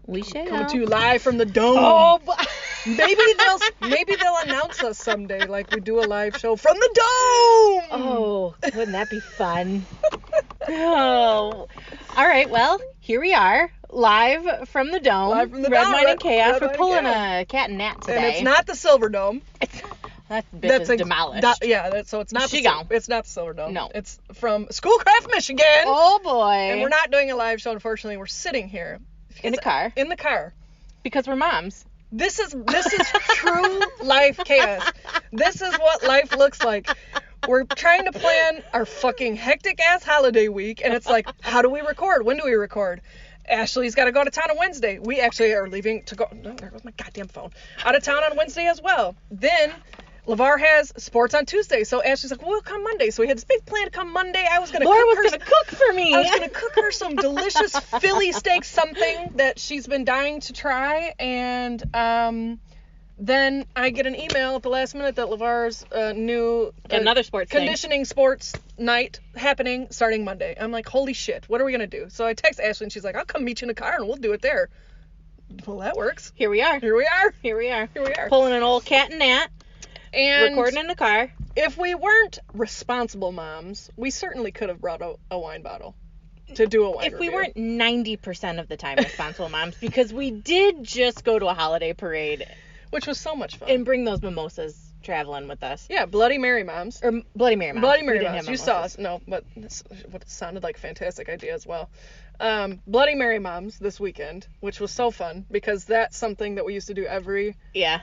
We shall. Coming to you live from the dome. Oh, Maybe they'll announce us someday, like we do a live show from the dome. Oh, wouldn't that be fun? Oh. All right, well, here we are, live from the dome. Live from the Red dome. Wine and Chaos. Red We're Wine and pulling Chaos. a cat and nat today. And it's not the Silver Dome. That bitch is demolished. So it's not. Gone. It's not the Silver Dome. No. It's from Schoolcraft, Michigan. Oh boy. And we're not doing a live show, unfortunately. We're sitting here in the car. In the car. Because we're moms. This is true life chaos. This is what life looks like. We're trying to plan our fucking hectic ass holiday week, and it's like, how do we record? When do we record? Ashley's got to go to town on Wednesday. We actually are leaving to go. No, there goes my goddamn phone. Out of town on Wednesday as well. Then LeVar has sports on Tuesday, so Ashley's like, well, we'll come Monday. So we had this big plan to come Monday. Laura was gonna cook for me. I was gonna cook her some delicious Philly steak something that she's been dying to try, and then I get an email at the last minute that LeVar's new another sports conditioning sports night happening starting Monday. I'm like, holy shit, what are we gonna do? So I text Ashley and she's like, I'll come meet you in the car and we'll do it there. Well, that works. Here we are. Pulling an old cat and nat. And recording in the car. If we weren't responsible moms, we certainly could have brought a wine bottle to do a wine review. If we weren't 90% of the time responsible moms, because we did just go to a holiday parade. Which was so much fun. And bring those mimosas traveling with us. Yeah, Bloody Mary moms. Or Bloody Mary moms. Bloody Mary moms. You saw us. No, but this what sounded like a fantastic idea as well. Bloody Mary moms this weekend, which was so fun because that's something that we used to do every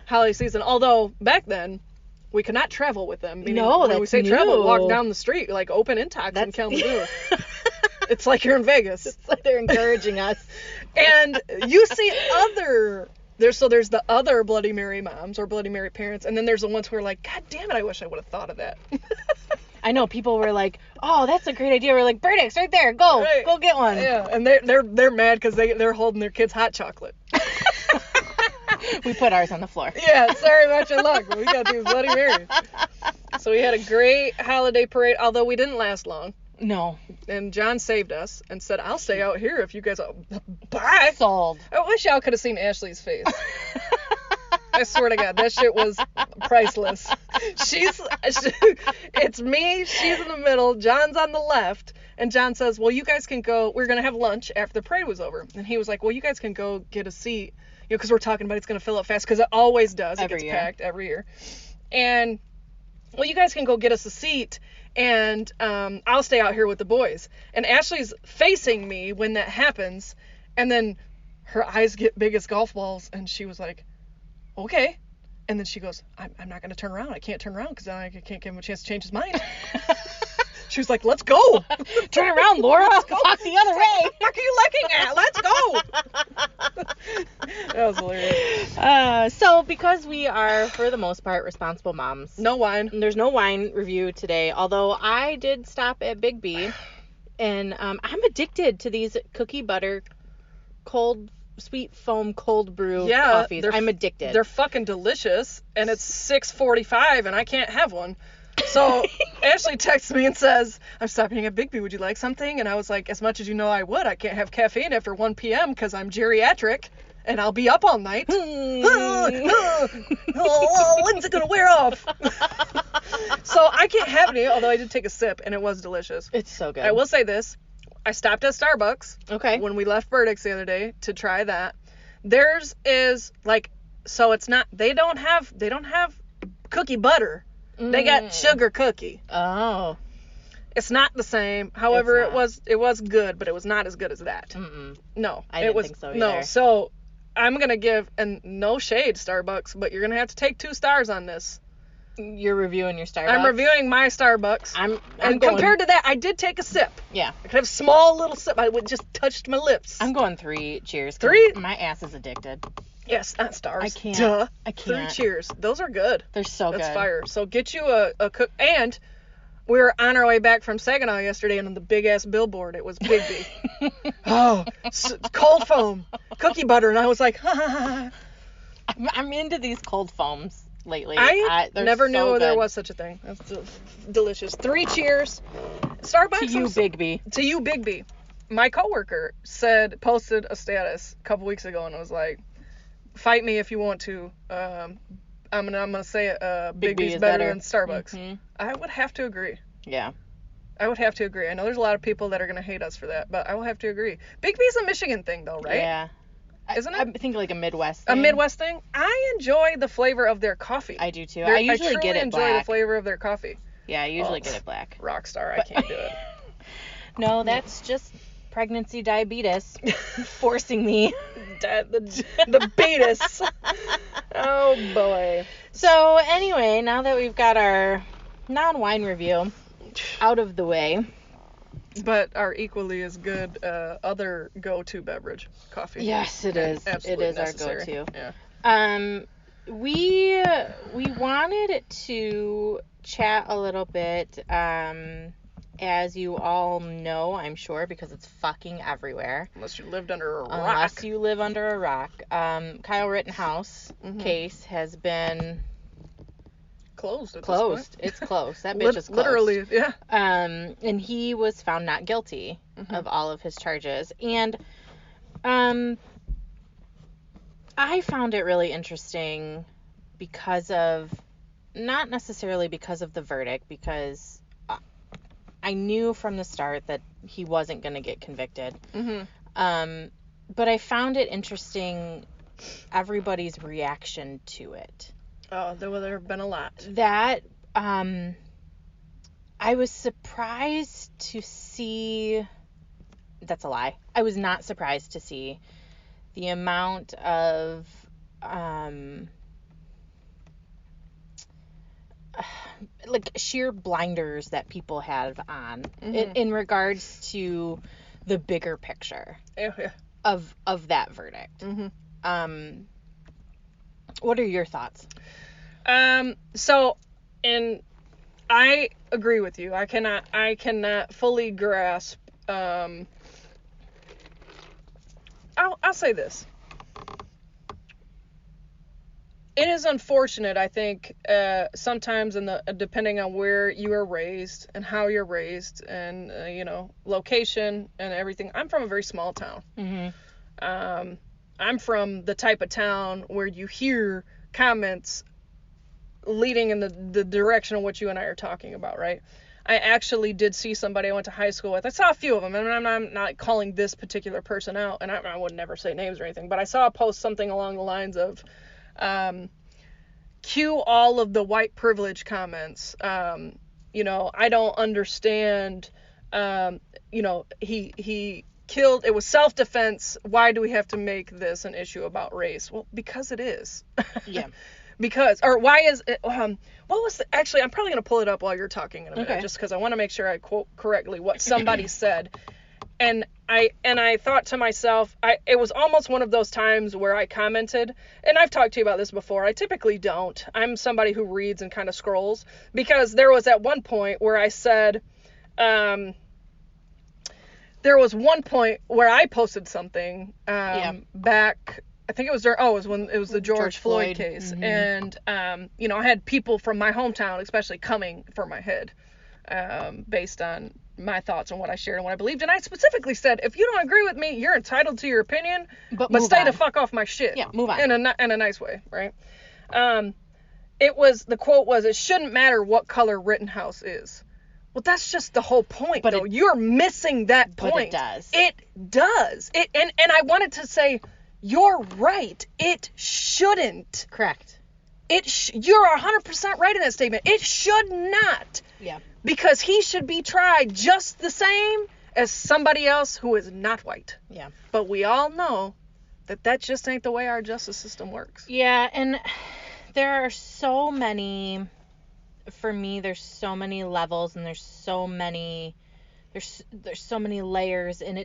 holiday season. Although back then we could not travel with them. No, when we say new. travel, walk down the street like open intox in Kalamazoo. It's like you're in Vegas. It's like they're encouraging us. And you see there's the other Bloody Mary moms or Bloody Mary parents, and then there's the ones who are like, God damn it, I wish I would have thought of that. I know, people were like, oh, that's a great idea. We're like, Burdix, right there, go get one. Yeah, and they're mad because they're holding their kids' hot chocolate. We put ours on the floor. Yeah, sorry about your luck. We got these Bloody Marys. So we had a great holiday parade, although we didn't last long. No. And John saved us and said, I'll stay out here if you guys... Bye! Sold. I wish y'all could have seen Ashley's face. I swear to God, that shit was priceless. It's me, she's in the middle, John's on the left, and John says, well, you guys can go... We're going to have lunch after the parade was over. And he was like, well, you guys can go get a seat, because we're talking about it's going to fill up fast, because it always does. It gets packed every year. And, well, you guys can go get us a seat, and I'll stay out here with the boys. And Ashley's facing me when that happens, and then her eyes get big as golf balls, and she was like, okay. And then she goes, I'm not going to turn around. I can't turn around because I can't give him a chance to change his mind. She was like, let's go. Turn around, Laura. Walk the other way. What the fuck are you looking at? Let's go. That was hilarious. So because we are, for the most part, responsible moms. No wine. There's no wine review today, although I did stop at Bigby, and I'm addicted to these cookie butter cold sweet foam cold brew coffees. I'm addicted. They're fucking delicious, and it's 6:45, and I can't have one. So Ashley texts me and says, I'm stopping at Bigby. Would you like something? And I was like, as much as you know I would. I can't have caffeine after 1 p.m. because I'm geriatric, and I'll be up all night. When's it going to wear off? So I can't have any, although I did take a sip, and it was delicious. It's so good. I will say this. I stopped at Starbucks when we left Burdix the other day to try that. Theirs is like, so it's not, they don't have cookie butter. They got sugar cookie. Oh. It's not the same. However, it was good, but it was not as good as that. No. I didn't think so either. No, so I'm going to give, and no shade, Starbucks, but you're going to have to take 2 stars on this. You're reviewing your Starbucks? I'm reviewing my Starbucks. And compared to that, I did take a sip. Yeah. I could have a small little sip. I would just touched my lips. I'm going 3 cheers. 3? My ass is addicted. Yes, not stars. I can't. Duh. I can't. 3 cheers. Those are good. They're so good. That's fire. So get you a cook. And we were on our way back from Saginaw yesterday, and on the big-ass billboard, it was Bigby. Cold foam, cookie butter. And I was like, ha, ha, ha. I'm into these cold foams lately. I never so knew good. there was such a thing. That's delicious. 3 cheers. Starbucks. To you, Bigby. To you, Bigby. my coworker posted a status a couple weeks ago, and it was like, fight me if you want to. I'm gonna say it. Bigby's better than Starbucks. Mm-hmm. I would have to agree. Yeah. I would have to agree. I know there's a lot of people that are gonna hate us for that, but I will have to agree. Bigby's a Michigan thing, though, right? Yeah. Isn't it? I think like a Midwest thing. A Midwest thing? I enjoy the flavor of their coffee. I do too. I usually get it black. I enjoy the flavor of their coffee. Yeah, I usually get it black. Rockstar, I can't do it. No, that's just pregnancy diabetes forcing me. The beatus. Oh boy. So anyway, now that we've got our non-wine review out of the way. But our equally as good other go-to beverage, coffee. Yes, it is. Absolutely it is necessary. Our go-to. Yeah. We wanted to chat a little bit, as you all know, I'm sure, because it's fucking everywhere. Unless you lived under a rock. Unless you live under a rock. Kyle Rittenhouse case has been closed. It's closed. That bitch is closed. Literally, yeah. And he was found not guilty of all of his charges. And I found it really interesting because of, not necessarily because of the verdict, because I knew from the start that he wasn't going to get convicted. But I found it interesting, everybody's reaction to it. Oh, there have been a lot. That, I was surprised to see, that's a lie. I was not surprised to see the amount of, like sheer blinders that people have on in regards to the bigger picture of that verdict. What are your thoughts? So, and I agree with you. I cannot fully grasp. I'll say this. It is unfortunate, I think, sometimes depending on where you are raised and how you're raised and, location and everything. I'm from a very small town. I'm from the type of town where you hear comments leading in the direction of what you and I are talking about, right? I actually did see somebody I went to high school with. I saw a few of them, and I'm not calling this particular person out, and I would never say names or anything, but I saw a post something along the lines of, cue all of the white privilege comments. I don't understand, he killed, it was self-defense. Why do we have to make this an issue about race? Well, because it is. Yeah. Why is it, actually, I'm probably going to pull it up while you're talking in a minute, just because I want to make sure I quote correctly what somebody said. And I thought to myself, it was almost one of those times where I commented, and I've talked to you about this before. I typically don't. I'm somebody who reads and kind of scrolls, because there was at one point where I said, there was one point where I posted something back, I think it was when it was the George Floyd case. And, I had people from my hometown especially coming for my head, based on my thoughts on what I shared and what I believed. And I specifically said, if you don't agree with me, you're entitled to your opinion, but stay the fuck off my shit. Yeah, move on. In a nice way, right? The quote was, it shouldn't matter what color Rittenhouse is. Well, that's just the whole point, though. You're missing that point. But it does. It does. And I wanted to say, you're right. It shouldn't. Correct. You're 100% right in that statement. It should not. Yeah. Because he should be tried just the same as somebody else who is not white. Yeah. But we all know that just ain't the way our justice system works. Yeah, and there are so many, for me, there's so many levels, and there's so many layers, and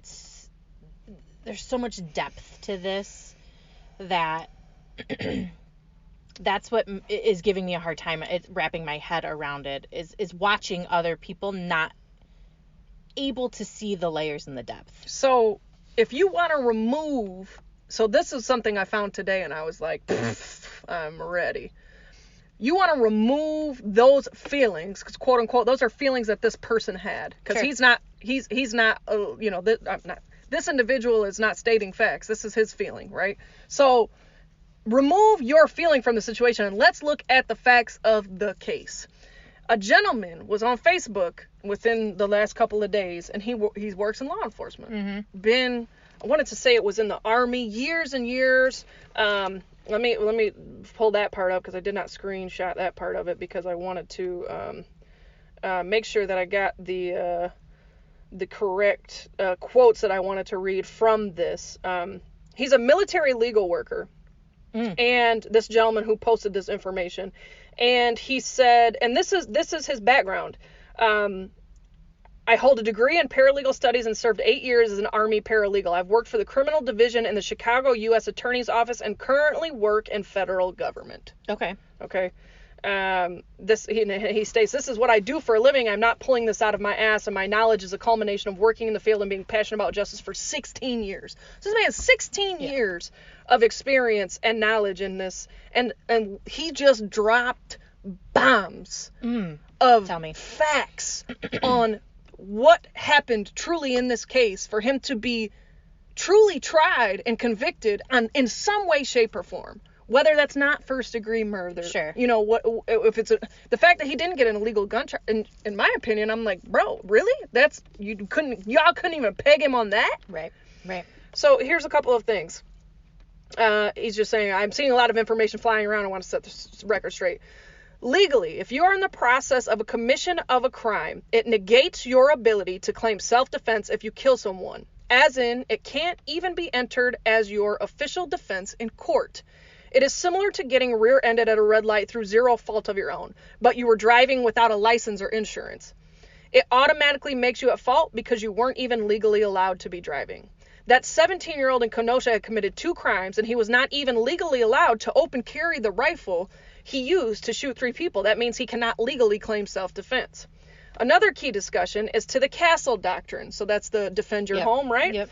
there's so much depth to this that that's what is giving me a hard time wrapping my head around it, is watching other people not able to see the layers and the depth. So if you want to remove, so this is something I found today, and I was like, I'm ready. You want to remove those feelings, because quote unquote, those are feelings that this person had. Because he's not, this individual is not stating facts. This is his feeling, right? So remove your feeling from the situation and let's look at the facts of the case. A gentleman was on Facebook within the last couple of days, and he works in law enforcement. Mm-hmm. I wanted to say it was in the Army, years and years. Let me pull that part up because I did not screenshot that part of it because I wanted to make sure that I got the correct quotes that I wanted to read from this. He's a military legal worker. And this gentleman who posted this information, and he said, and this is his background. I hold a degree in paralegal studies and served 8 years as an Army paralegal. I've worked for the criminal division in the Chicago U.S. Attorney's Office and currently work in federal government. Okay. He states, this is what I do for a living. I'm not pulling this out of my ass, and my knowledge is a culmination of working in the field and being passionate about justice for 16 years. So this man has 16 years of experience and knowledge in this, and he just dropped bombs of facts on what happened truly in this case for him to be truly tried and convicted in some way, shape, or form. Whether that's not first degree murder. Sure. You know, what if it's the fact that he didn't get an illegal gun charge, in my opinion, I'm like, bro, really? Y'all couldn't even peg him on that? Right. So here's a couple of things. He's just saying, I'm seeing a lot of information flying around. I want to set this record straight. Legally, if you are in the process of a commission of a crime, it negates your ability to claim self-defense if you kill someone. As in, it can't even be entered as your official defense in court. It is similar to getting rear-ended at a red light through zero fault of your own, but you were driving without a license or insurance. It automatically makes you at fault because you weren't even legally allowed to be driving. That 17-year-old in Kenosha had committed 2 crimes, and he was not even legally allowed to open carry the rifle he used to shoot 3 people. That means he cannot legally claim self-defense. Another key discussion is to the castle doctrine. So that's the defend your home, right? Yep.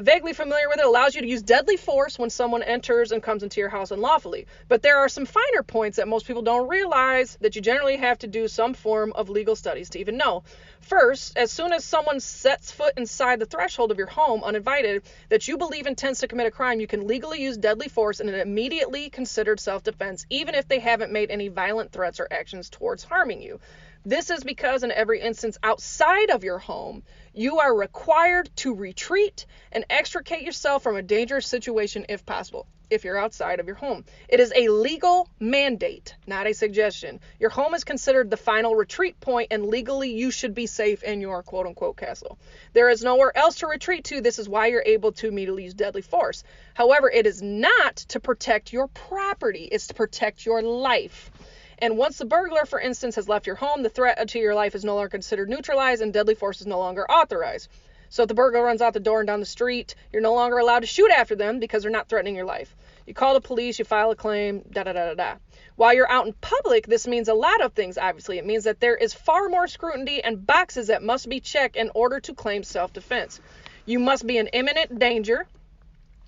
Vaguely familiar with it, allows you to use deadly force when someone enters and comes into your house unlawfully. But there are some finer points that most people don't realize that you generally have to do some form of legal studies to even know. First, as soon as someone sets foot inside the threshold of your home uninvited that you believe intends to commit a crime, you can legally use deadly force and it immediately considered self-defense, even if they haven't made any violent threats or actions towards harming you. This is because in every instance outside of your home, you are required to retreat and extricate yourself from a dangerous situation if possible, if you're outside of your home. It is a legal mandate, not a suggestion. Your home is considered the final retreat point, and legally you should be safe in your quote-unquote castle. There is nowhere else to retreat to. This is why you're able to immediately use deadly force. However, it is not to protect your property. It's to protect your life. And once the burglar, for instance, has left your home, the threat to your life is no longer considered neutralized and deadly force is no longer authorized. So if the burglar runs out the door and down the street, you're no longer allowed to shoot after them because they're not threatening your life. You call the police, you file a claim, da-da-da-da-da. While you're out in public, this means a lot of things, obviously. It means that there is far more scrutiny and boxes that must be checked in order to claim self-defense. You must be in imminent danger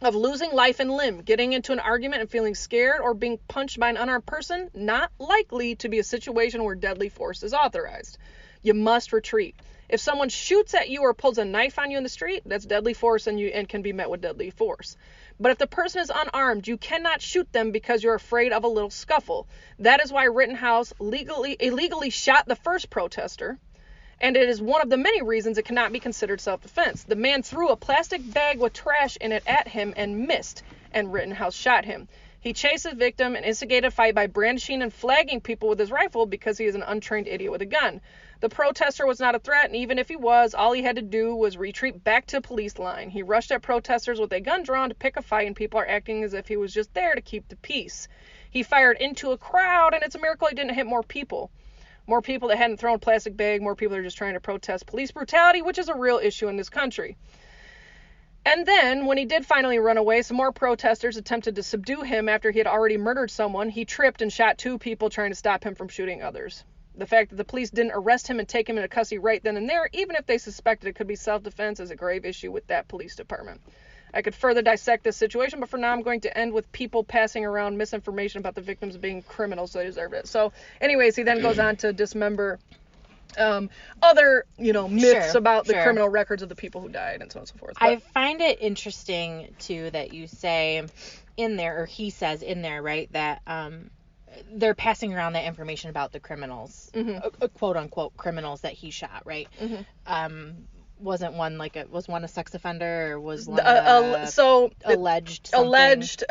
of losing life and limb, getting into an argument and feeling scared, or being punched by an unarmed person, not likely to be a situation where deadly force is authorized. You must retreat. If someone shoots at you or pulls a knife on you in the street, that's deadly force and can be met with deadly force. But if the person is unarmed, you cannot shoot them because you're afraid of a little scuffle. That is why Rittenhouse illegally shot the first protester. And it is one of the many reasons it cannot be considered self-defense. The man threw a plastic bag with trash in it at him and missed, and Rittenhouse shot him. He chased his victim and instigated a fight by brandishing and flagging people with his rifle because he is an untrained idiot with a gun. The protester was not a threat, and even if he was, all he had to do was retreat back to the police line. He rushed at protesters with a gun drawn to pick a fight, and people are acting as if he was just there to keep the peace. He fired into a crowd, and it's a miracle he didn't hit more people. More people that hadn't thrown a plastic bag, more people that are just trying to protest police brutality, which is a real issue in this country. And then, when he did finally run away, some more protesters attempted to subdue him after he had already murdered someone. He tripped and shot 2 people trying to stop him from shooting others. The fact that the police didn't arrest him and take him into custody right then and there, even if they suspected it could be self-defense, is a grave issue with that police department. I could further dissect this situation, but for now I'm going to end with people passing around misinformation about the victims being criminals, so they deserve it. So, anyways, he then goes on to dismember other, myths about the criminal records of the people who died and so on and so forth. But I find it interesting, too, that you say in there, or he says in there, right, that they're passing around that information about the criminals, quote-unquote criminals that he shot, right? Wasn't one was one a sex offender, or was one alleged something? Alleged,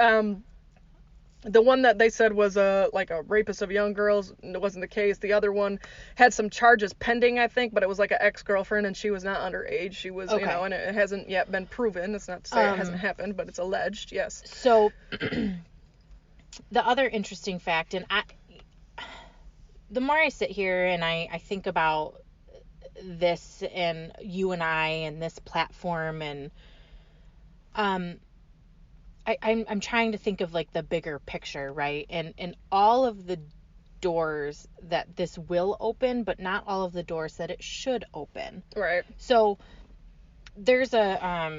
the one that they said was a rapist of young girls, it wasn't the case. The other one had some charges pending, I think, but it was like an ex-girlfriend, and she was not underage. She was, and it hasn't yet been proven. It's not to say it hasn't happened, but it's alleged, yes. So, the other interesting fact, and the more I sit here and I think about this and you and I and this platform, and I'm trying to think of like the bigger picture, right? And all of the doors that this will open, but not all of the doors that it should open. Right. So there's I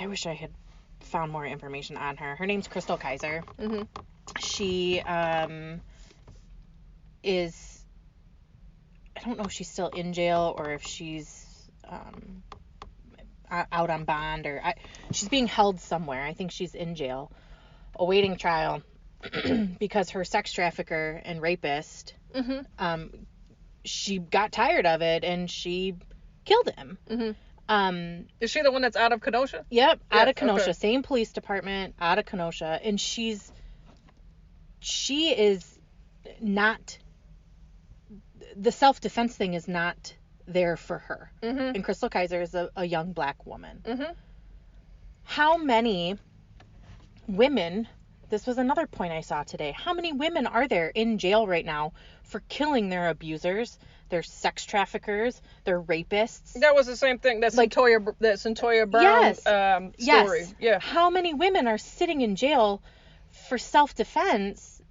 wish I had found more information on her. Her name's Crystal Kaiser. She is, I don't know if she's still in jail or if she's out on bond, or she's being held somewhere. I think she's in jail awaiting trial because her sex trafficker and rapist, she got tired of it and she killed him. Is she the one that's out of Kenosha? Yep, out of Kenosha. Okay. Same police department, out of Kenosha. And she is not, the self-defense thing is not there for her. And Crystal Kaiser is a young black woman. How many women, this was another point I saw today, how many women are there in jail right now for killing their abusers, their sex traffickers, their rapists? That was the same thing. That's like Centoya Brown story. Yes. Yeah. How many women are sitting in jail for self-defense,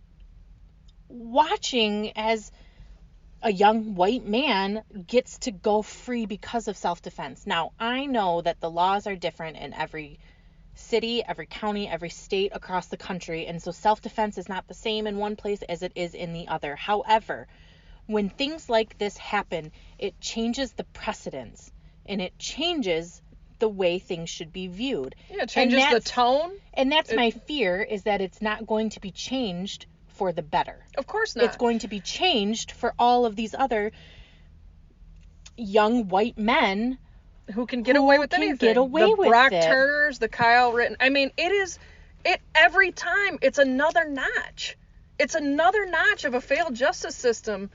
watching as a young white man gets to go free because of self-defense? Now, I know that the laws are different in every city, every county, every state across the country, and so self-defense is not the same in one place as it is in the other. However, when things like this happen, it changes the precedence, and it changes the way things should be viewed. Yeah, it changes the tone. And that's my fear, is that it's not going to be changed for the better. Of course not. It's going to be changed for all of these other young white men who can get away with anything. The Brock Turners, the Kyle Rittenhouse. I mean, every time it's another notch. It's another notch of a failed justice system,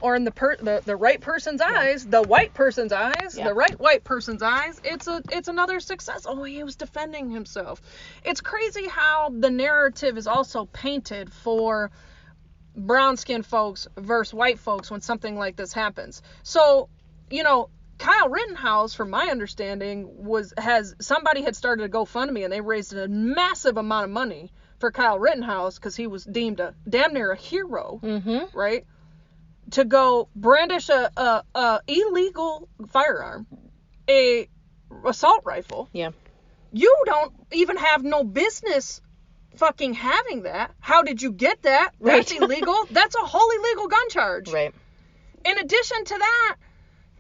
or in the right person's eyes, the white person's eyes, the right white person's eyes. It's another success. Oh, he was defending himself. It's crazy how the narrative is also painted for brown-skinned folks versus white folks when something like this happens. So, Kyle Rittenhouse, from my understanding, somebody had started a GoFundMe and they raised a massive amount of money for Kyle Rittenhouse because he was deemed damn near a hero, right? To go brandish a illegal firearm, a assault rifle. Yeah. You don't even have no business fucking having that. How did you get that? Right. That's illegal. That's a whole illegal gun charge. Right. In addition to that,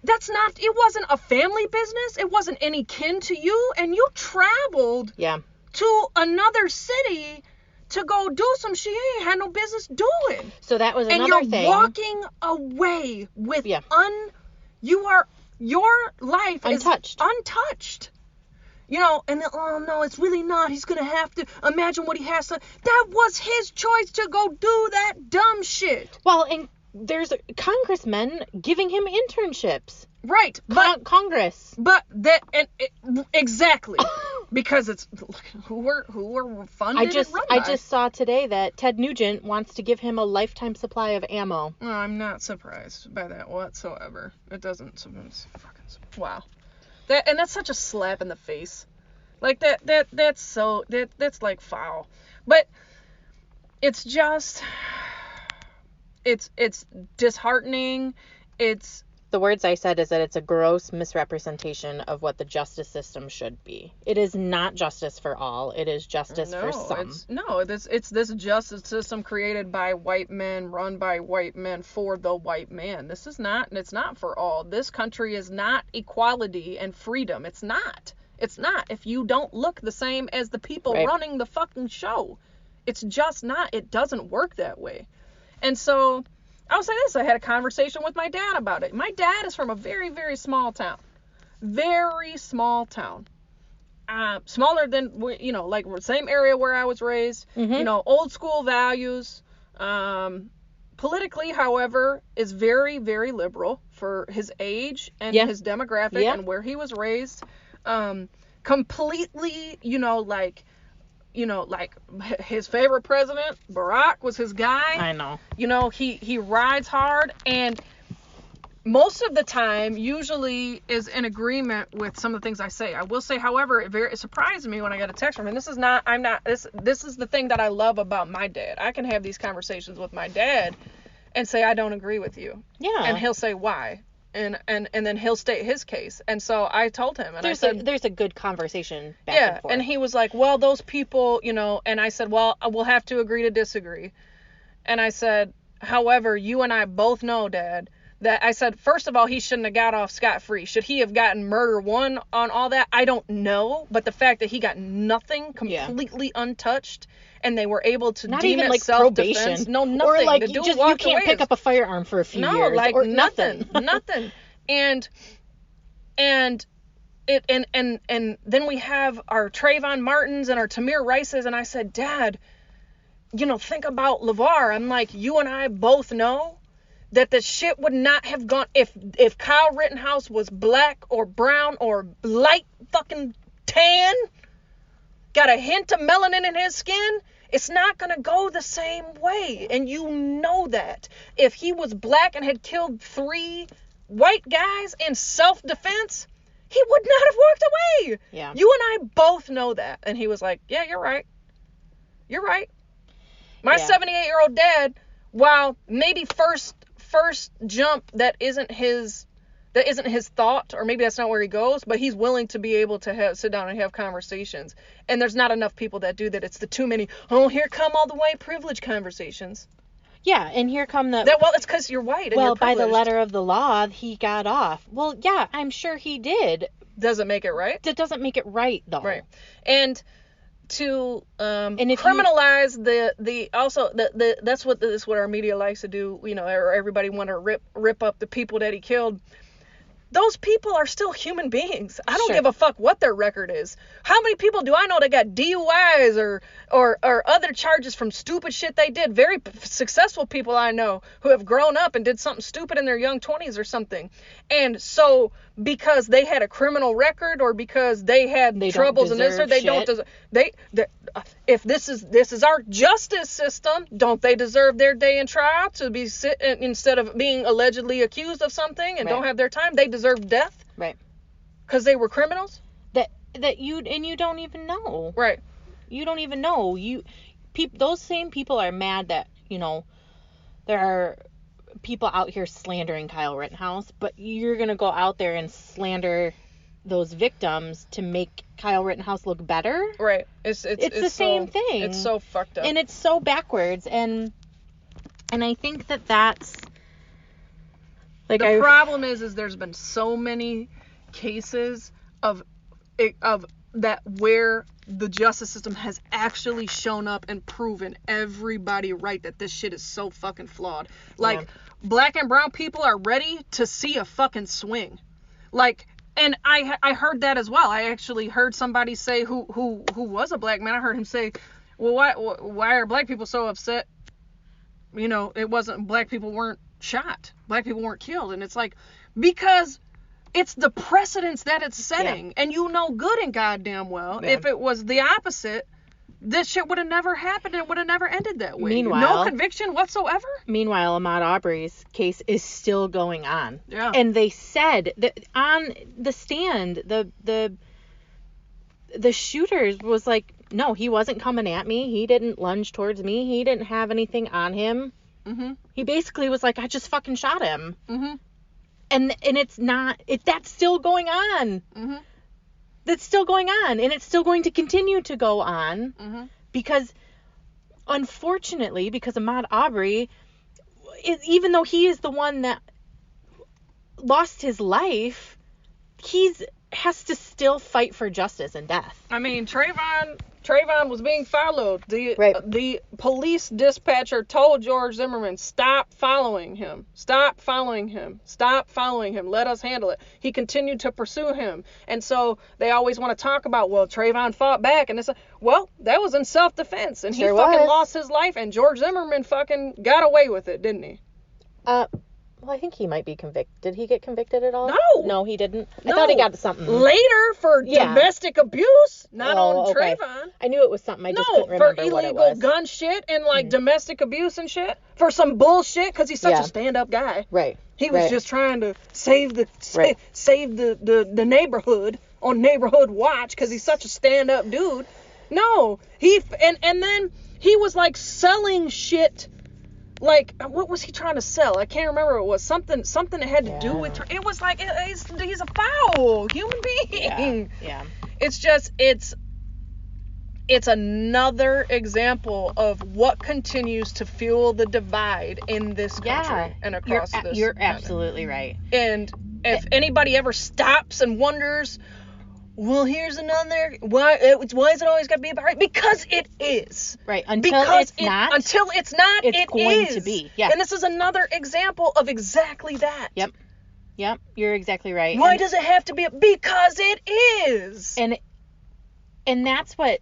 it wasn't a family business. It wasn't any kin to you. And you traveled to another city to go do some shit you ain't had no business doing. So that was another thing. And you're walking away with your life untouched. Is untouched. And then, oh no, it's really not. He's gonna have to imagine what he has to. That was his choice to go do that dumb shit. Well, and there's congressmen giving him internships. Right, but Congress. But exactly. Because it's who were funded and run by. I just saw today that Ted Nugent wants to give him a lifetime supply of ammo. Oh, I'm not surprised by that whatsoever. It doesn't. It's fucking wow. That's such a slap in the face. Like that's like foul. But it's just it's disheartening. It's the words I said is that it's a gross misrepresentation of what the justice system should be. It is not justice for all. It is justice for some. It's this justice system created by white men, run by white men, for the white man. It's not for all. This country is not equality and freedom. It's not. It's not. If you don't look the same as the people running the fucking show. It's just not. It doesn't work that way. And so, I'll say this. I had a conversation with my dad about it. My dad is from a very, very small town. Very small town. Smaller than, like same area where I was raised. Old school values. Politically, however, is very, very liberal for his age and his demographic and where he was raised. Completely, like his favorite president, Barack, was his guy. I know. He rides hard, and most of the time usually is in agreement with some of the things I say. I will say, however, it surprised me when I got a text from him. This is the thing that I love about my dad. I can have these conversations with my dad and say, I don't agree with you. Yeah. And he'll say why. And then he'll state his case. And so I told him, and there's a good conversation back and forth. And he was like, well, those people, and I said, well, we'll have to agree to disagree. And I said, however, you and I both know, Dad, that I said, first of all, he shouldn't have got off scot-free. Should he have gotten murder one on all that? I don't know. But the fact that he got nothing, completely untouched, and they were able to not deem even it like self-defense. Probation. No, nothing. Or like you can't pick up a firearm for a few years. No, like or nothing. Nothing. And then we have our Trayvon Martins and our Tamir Rices, and I said, Dad, think about LeVar. I'm like, you and I both know that the shit would not have gone if Kyle Rittenhouse was black or brown or light fucking tan, got a hint of melanin in his skin, it's not going to go the same way. And you know that. If he was black and had killed 3 white guys in self-defense, he would not have walked away. Yeah. You and I both know that. And he was like, yeah, you're right. You're right. My 78-year-old dad, while maybe first jump that isn't his thought, or maybe that's not where he goes, but he's willing to be able to sit down and have conversations. And there's not enough people that do that. It's the too many, here come all the white privilege conversations. Yeah, and here come the... Well, it's because you're white and well, you're by privileged. the letter of the law, he got off. Well, yeah, I'm sure he did. Doesn't make it right? That doesn't make it right, though. Right. And to criminalize that's what our media likes to do, or everybody want to rip up the people that he killed. Those people are still human beings. I don't give a fuck what their record is. How many people do I know that got DUIs or other charges from stupid shit they did? Very successful people I know who have grown up and did something stupid in their young 20s or something. And so because they had a criminal record or because they had troubles and they don't deserve if this is our justice system, don't they deserve their day in trial to be instead of being allegedly accused of something and don't have their time? They deserve death, right? Because they were criminals. That you don't even know, right? You don't even know. Those same people are mad that there are people out here slandering Kyle Rittenhouse, but you're gonna go out there and slander those victims to make Kyle Rittenhouse look better. Right. It's the same thing. It's so fucked up. And it's so backwards. And I think that's like the problem is there's been so many cases of that where the justice system has actually shown up and proven everybody right that this shit is so fucking flawed. Like black and brown people are ready to see a fucking swing. Like, and I heard that as well. I actually heard somebody say who was a black man. I heard him say, well, why are black people so upset? It wasn't black people weren't shot. Black people weren't killed. And it's like, because it's the precedence that it's setting. And good and goddamn well. If it was the opposite, this shit would have never happened. It would have never ended that way. Meanwhile, no conviction whatsoever. Meanwhile, Ahmaud Arbery's case is still going on. Yeah. And they said that on the stand, the shooter was like, no, he wasn't coming at me. He didn't lunge towards me. He didn't have anything on him. Mm-hmm. He basically was like, I just fucking shot him. Mm-hmm. And it's not, that's still going on. Mm-hmm. That's still going on, and it's still going to continue to go on. Mm-hmm. Because, unfortunately, because Ahmaud Arbery, even though he is the one that lost his life, has to still fight for justice and death. I mean, Trayvon was being followed. The police dispatcher told George Zimmerman, stop following him. Stop following him. Stop following him. Let us handle it. He continued to pursue him. And so they always want to talk about, well, Trayvon fought back. And it's like, well, that was in self-defense. And he fucking lost his life. And George Zimmerman fucking got away with it, didn't he? Well, I think he might be convicted. Did he get convicted at all? No, he didn't. I thought he got something later for domestic abuse, not on Trayvon. I knew it was something. I just couldn't remember what it was. For illegal gun shit and domestic abuse and shit, for some bullshit, because he's such a stand-up guy. Right. He was just trying to save the neighborhood on Neighborhood Watch because he's such a stand-up dude. No, and then he was selling shit. What was he trying to sell? I can't remember. It was something that had to do with. It was he's a foul human being. Yeah. It's just it's another example of what continues to fuel the divide in this country and across this. You're absolutely right. And if anybody ever stops and wonders, well, here's another. Why is it always got to be about right? Because it is. Right. Until it's not, it's going to be. Yeah. And this is another example of exactly that. Yep. You're exactly right. Why does it have to be? Because it is. And that's what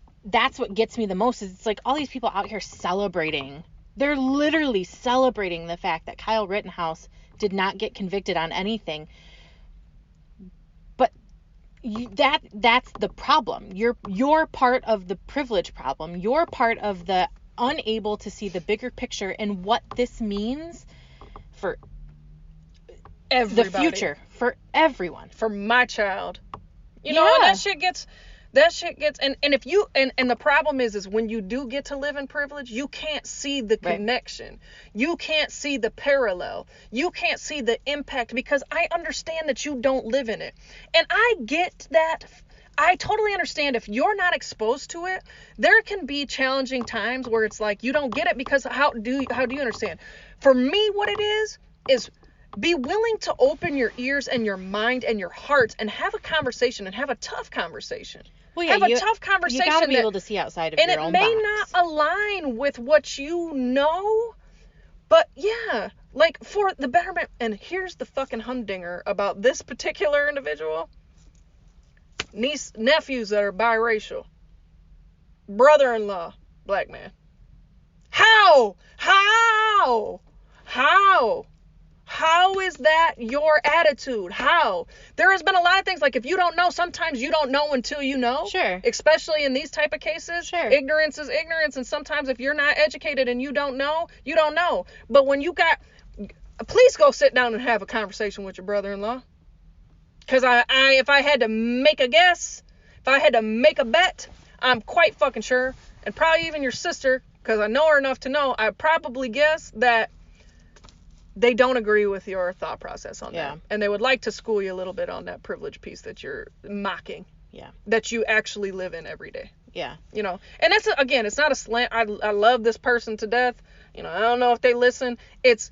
gets me the most is it's like all these people out here celebrating. They're literally celebrating the fact that Kyle Rittenhouse did not get convicted on anything. That's the problem. You're part of the privilege problem. You're part of the unable to see the bigger picture and what this means for everybody. The future, for everyone. For my child. You know, and that shit gets and if you and the problem is when you do get to live in privilege, you can't see the connection. You can't see the parallel. You can't see the impact because I understand that you don't live in it. And I get that. I totally understand if you're not exposed to it, there can be challenging times where it's like you don't get it because how do you understand? For me, what it is be willing to open your ears and your mind and your heart and have a conversation and have a tough conversation. Well, yeah, have a tough conversation. You got to be able to see outside of your own box. And it may not align with what you know, but yeah, for the betterment. And here's the fucking humdinger about this particular individual. Nephews that are biracial. Brother-in-law, black man. How? How is that your attitude? How? There has been a lot of things, if you don't know, sometimes you don't know until you know. Sure. Especially in these type of cases. Sure. Ignorance is ignorance, and sometimes if you're not educated and you don't know, you don't know. But when you please go sit down and have a conversation with your brother-in-law. Because if I had to make a guess, if I had to make a bet, I'm quite fucking sure, and probably even your sister, because I know her enough to know, I'd probably guess that they don't agree with your thought process on that. And they would like to school you a little bit on that privilege piece that you're mocking. Yeah. That you actually live in every day. Yeah. You know, and that's, again, it's not a slant. I love this person to death. You know, I don't know if they listen. It's,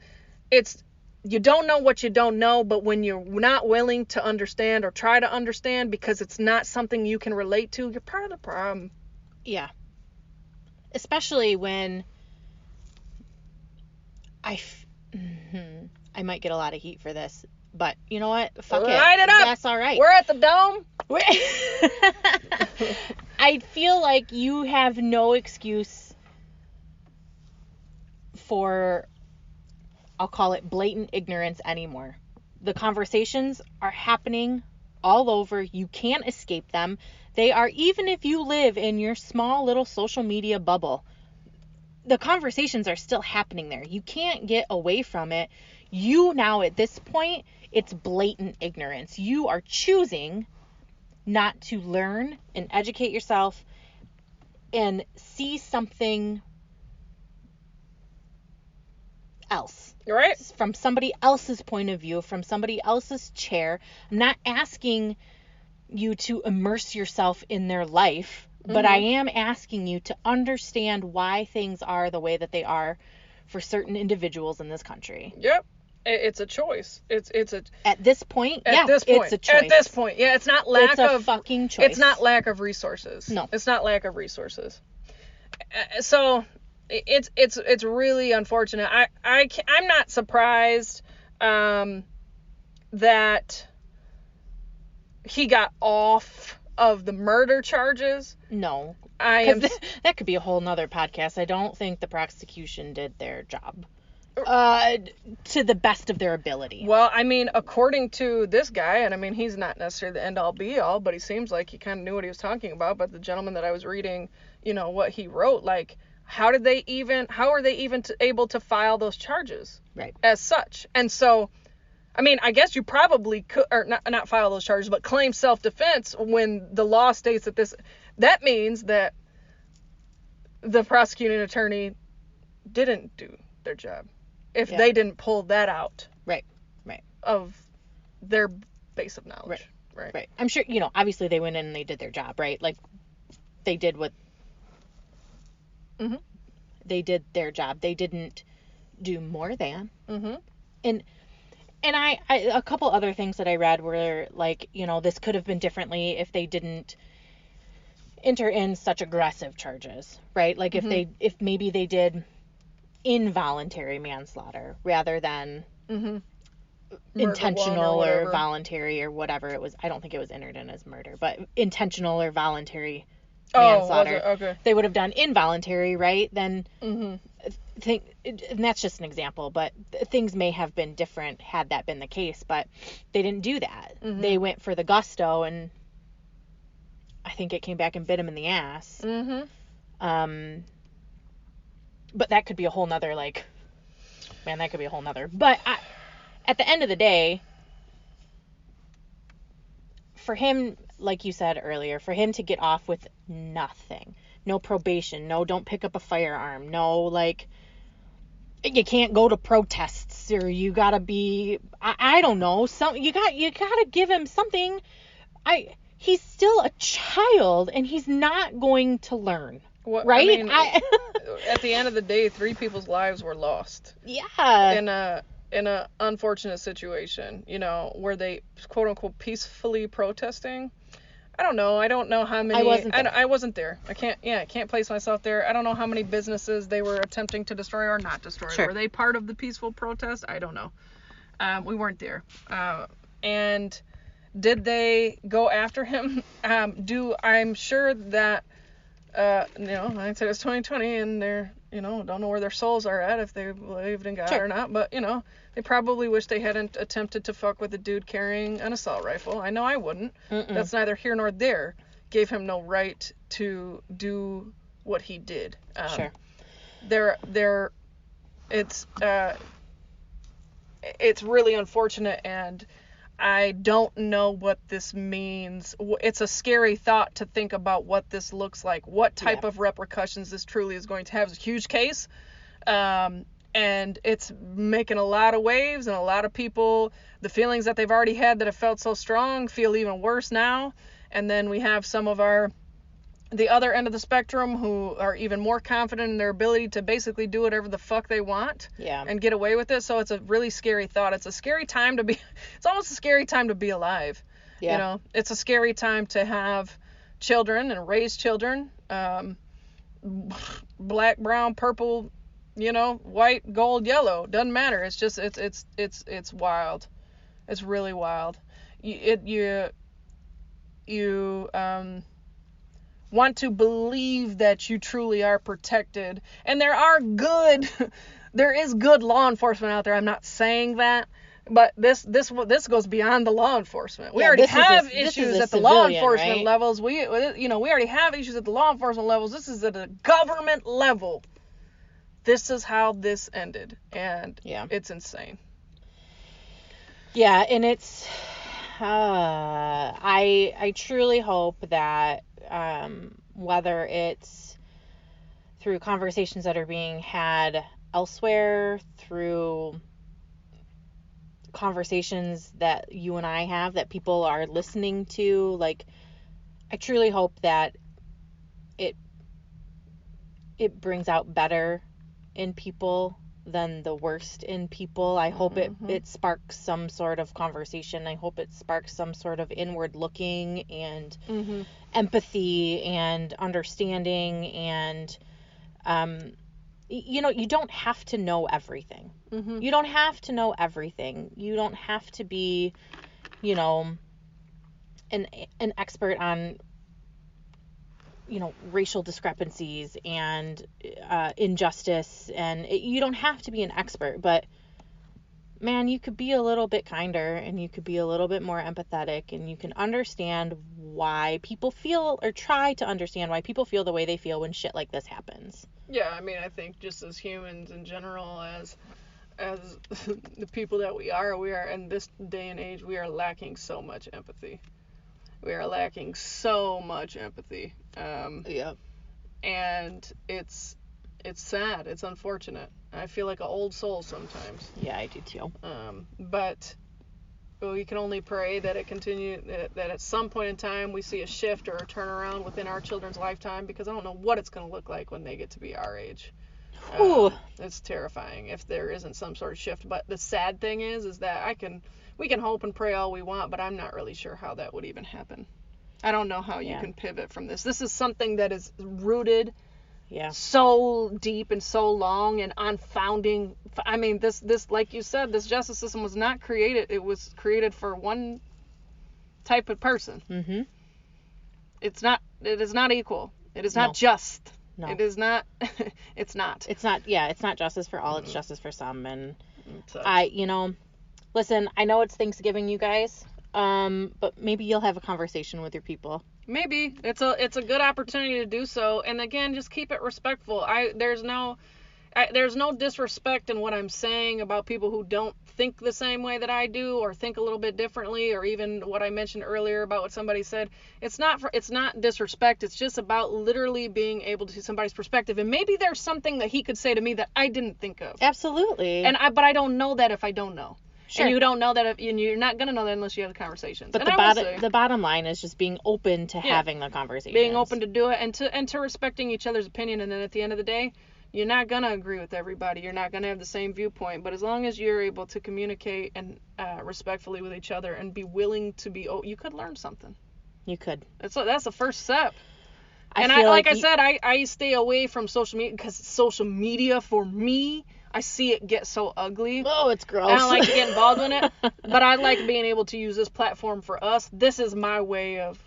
you don't know what you don't know, but when you're not willing to understand or try to understand because it's not something you can relate to, you're part of the problem. Yeah. Especially when I might get a lot of heat for this, but you know what? Fuck it. Light it up. That's all right. We're at the Dome. I feel like you have no excuse for, I'll call it blatant ignorance anymore. The conversations are happening all over. You can't escape them. They are, even if you live in your small little social media bubble, the conversations are still happening there. You can't get away from it. You now, at this point, it's blatant ignorance. You are choosing not to learn and educate yourself and see something else. Right. From somebody else's point of view, from somebody else's chair. I'm not asking you to immerse yourself in their life, but I am asking you to understand why things are the way that they are for certain individuals in this country. Yep. It's a choice. It's a at this point. It's a choice. At this point, yeah, it's not lack of fucking choice. It's not lack of resources. No, it's not lack of resources. So it's really unfortunate. I'm not surprised that he got off of the murder charges. No, that could be a whole nother podcast. I don't think the prosecution did their job to the best of their ability. Well, I mean, according to this guy, and I mean, he's not necessarily the end all be all, but he seems like he kind of knew what he was talking about. But the gentleman that I was reading, what he wrote, like, how are they even able to file those charges? Right. As such? And so, I mean, I guess you probably could, or not file those charges, but claim self-defense when the law states that means that the prosecuting attorney didn't do their job. If they didn't pull that out. Right. Of their base of knowledge. Right. I'm sure, obviously they went in and they did their job, right? Like, they did what... They did their job. They didn't do more than. And I a couple other things that I read were like, this could have been differently if they didn't enter in such aggressive charges, right? Like if maybe they did involuntary manslaughter rather than intentional or voluntary or whatever it was. I don't think it was entered in as murder, but intentional or voluntary manslaughter. Okay. They would have done involuntary, right? Then and that's just an example, but things may have been different had that been the case, but they didn't do that. They went for the gusto, and I think it came back and bit them in the ass. But that could be a whole nother, but at the end of the day, for him, like you said earlier, for him to get off with nothing, no probation, no don't pick up a firearm, no, you can't go to protests, or you gotta be, I don't know, you gotta give him something. He's still a child, and he's not going to learn. Right? I mean, at the end of the day, 3 people's lives were lost. Yeah. In a unfortunate situation, where they quote unquote peacefully protesting. I don't know. I don't know how many. I wasn't there. I can't place myself there. I don't know how many businesses they were attempting to destroy or not destroy. Sure. Were they part of the peaceful protest? I don't know. We weren't there. And did they go after him? I'm sure that. I said it's 2020 and they're, don't know where their souls are at, if they believed in God or not, but, they probably wish they hadn't attempted to fuck with a dude carrying an assault rifle. I know I wouldn't. That's neither here nor there. Gave him no right to do what he did. Sure. It's really unfortunate, and I don't know what this means. It's a scary thought to think about what this looks like, what type of repercussions this truly is going to have. It's a huge case, and it's making a lot of waves, and a lot of people, the feelings that they've already had that have felt so strong feel even worse now. And then we have some of the other end of the spectrum who are even more confident in their ability to basically do whatever the fuck they want and get away with it. So it's a really scary thought. It's a scary time it's almost a scary time to be alive. Yeah. It's a scary time to have children and raise children, black, brown, purple, white, gold, yellow, doesn't matter. It's just, it's wild. It's really wild. You want to believe that you truly are protected, and there is good law enforcement out there. I'm not saying that, but this goes beyond the law enforcement. We already have issues at the law enforcement levels. We already have issues at the law enforcement levels. This is at a government level. This is how this ended, and it's insane. Yeah, and it's I truly hope that whether it's through conversations that are being had elsewhere, through conversations that you and I have, that people are listening to, like, I truly hope that it brings out better in people than the worst in people. I hope it sparks some sort of conversation. I hope it sparks some sort of inward looking and empathy and understanding. And you don't have to know everything. You don't have to know everything. You don't have to be, an expert on racial discrepancies and injustice, and you don't have to be an expert, but man, you could be a little bit kinder, and you could be a little bit more empathetic, and you can understand why people feel, or try to understand why people feel the way they feel when shit like this happens. Yeah, I mean, I think just as humans in general, as the people that we are in this day and age, we are lacking so much empathy. We are lacking so much empathy. And it's sad. It's unfortunate. I feel like an old soul sometimes. Yeah, I do too. But we can only pray that it continue, that at some point in time we see a shift or a turnaround within our children's lifetime, because I don't know what it's going to look like when they get to be our age. It's terrifying if there isn't some sort of shift. But the sad thing is that we can hope and pray all we want, but I'm not really sure how that would even happen. I don't know how you can pivot from this. This is something that is rooted so deep and so long and on founding. I mean, this like you said, this justice system was not created. It was created for one type of person. Mm-hmm. It is not equal. It is not just. No. It is not. It's not. It's not. Yeah, it's not justice for all. It's justice for some. And listen, I know it's Thanksgiving, you guys. But maybe you'll have a conversation with your people. Maybe it's a good opportunity to do so. And again, just keep it respectful. There's no disrespect in what I'm saying about people who don't think the same way that I do, or think a little bit differently, or even what I mentioned earlier about what somebody said. It's not disrespect. It's just about literally being able to see somebody's perspective. And maybe there's something that he could say to me that I didn't think of. Absolutely. But I don't know that if I don't know. Sure. And you don't know that, and you're not going to know that unless you have the conversations. But the bottom line is just being open to having the conversation. Being open to do it, and to respecting each other's opinion. And then at the end of the day, you're not going to agree with everybody. You're not going to have the same viewpoint. But as long as you're able to communicate and respectfully with each other and be willing to you could learn something. You could. That's the first step. I stay away from social media, because social media, for me, I see it get so ugly. Oh, it's gross. I don't like to get involved in it, but I like being able to use this platform for us. This is my way of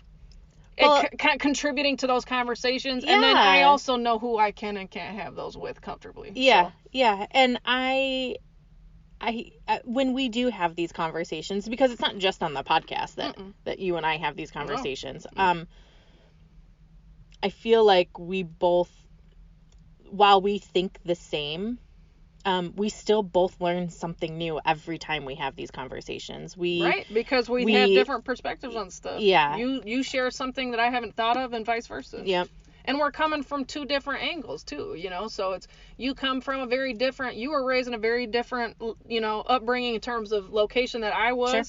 contributing to those conversations, and then I also know who I can and can't have those with comfortably. Yeah, yeah, and I when we do have these conversations, because it's not just on the podcast that you and I have these conversations. No. I feel like we both, while we think the same, we still both learn something new every time we have these conversations. Right, because we have different perspectives on stuff. Yeah. You share something that I haven't thought of, and vice versa. Yep. And we're coming from two different angles too, so it's, you come from you were raised in a very different, upbringing in terms of location that I was. Sure.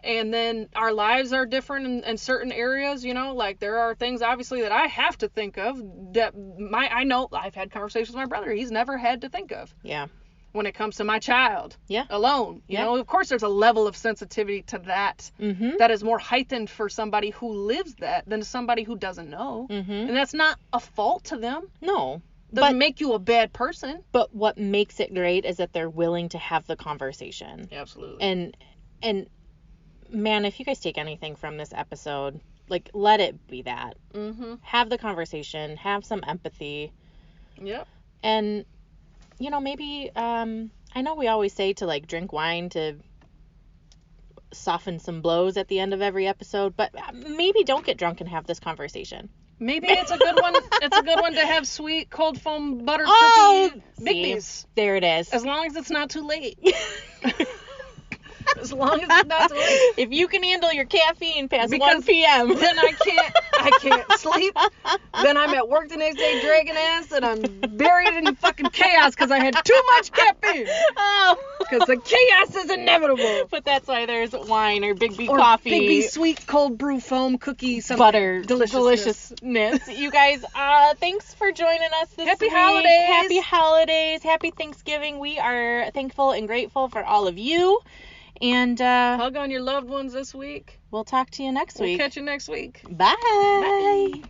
And then our lives are different in certain areas, like there are things obviously that I have to think of that I know I've had conversations with my brother. He's never had to think of. Yeah. When it comes to my child. Yeah. Alone. You know, of course there's a level of sensitivity to that that is more heightened for somebody who lives that than somebody who doesn't know. Mm-hmm. And that's not a fault to them. No. Doesn't make you a bad person. But what makes it great is that they're willing to have the conversation. Absolutely. And man, if you guys take anything from this episode, like, let it be that. Mm-hmm. Have the conversation. Have some empathy. Yep. And, maybe, I know we always say to, like, drink wine to soften some blows at the end of every episode, but maybe don't get drunk and have this conversation. Maybe it's a good one. It's a good one to have sweet cold foam butter cookie Bigby's. There it is. As long as it's not too late. As long as it's not too late. If you can handle your caffeine past 1 p.m. Then I can't sleep. Then I'm at work the next day dragging ass, and I'm buried in fucking chaos because I had too much caffeine. Oh. Because the chaos is inevitable. But that's why there's wine or Bigby or coffee. Bigby sweet cold brew foam cookie something. Butter. Deliciousness. You guys, thanks for joining us this Happy week. holidays. Happy holidays. Happy Thanksgiving. We are thankful and grateful for all of you. And hug on your loved ones this week. We'll talk to you next week. We'll catch you next week. Bye. Bye.